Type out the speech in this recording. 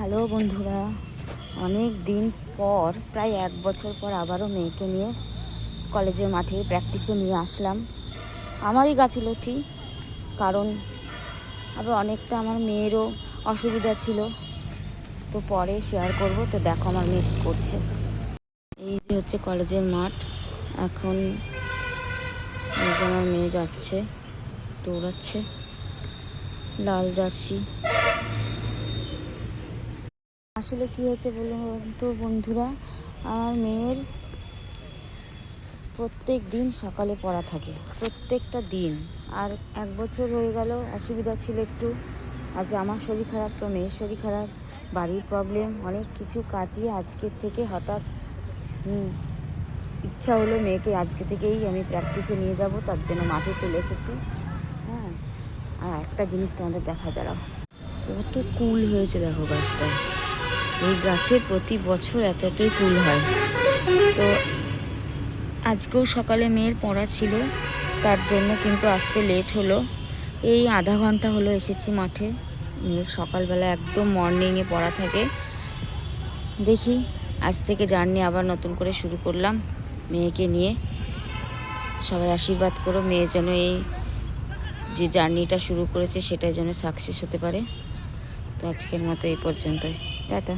Hello বন্ধুরা, অনেক দিন পর প্রায় 1 বছর পর আবারও মেয়েকে নিয়ে কলেজের মাঠে প্র্যাকটিসে নিয়ে আসলাম। আমারই গাফিলতি, কারণ আবার অনেকটা আমার মেয়েরও অসুবিধা ছিল, তো পরে শেয়ার করব। তো দেখো আমার মেয়ে কী করছে। এই যে হচ্ছে কলেজের মাঠ। এখন এই যে আমার মেয়ে যাচ্ছে, দৌড়াচ্ছে, লাল জার্সি। আসলে কি হয়েছে বলুন তো বন্ধুরা, আমার মেয়ের প্রত্যেক দিন সকালে পড়া থাকে, প্রত্যেকটা দিন। আর 1 বছর হয়ে গেল, অসুবিধা ছিল একটু। আজ আমার শরীর খারাপ, তো মেয়ের শরীর খারাপ, বাড়ির প্রবলেম, অনেক কিছু কাটিয়ে আজকের থেকে হঠাৎ ইচ্ছা হলো মেয়েকে আজকে থেকেই আমি প্র্যাকটিসে নিয়ে যাব, তার জন্য মাঠে চলে এসেছি। হ্যাঁ, আর একটা জিনিস তোমাদের দেখায়, দাঁড়াও। কত কুল হয়েছে দেখো গাছটা। এই গাছে প্রতি বছর এতই কুল হয়। তো আজকেও সকালে মেয়ের পড়া ছিল, তার জন্য কিন্তু আসতে লেট হলো। এই আধা ঘন্টা হলো এসেছি মাঠে। মেয়ের সকালবেলা একদম মর্নিংয়ে পড়া থাকে। দেখি আজ থেকে জার্নি আবার নতুন করে শুরু করলাম মেয়েকে নিয়ে। সবাই আশীর্বাদ করো, মেয়ে যেন এই যে জার্নিটা শুরু করেছে সেটা যেন সাকসেস হতে পারে। তো আজকের মতো এই পর্যন্তই, টাটা।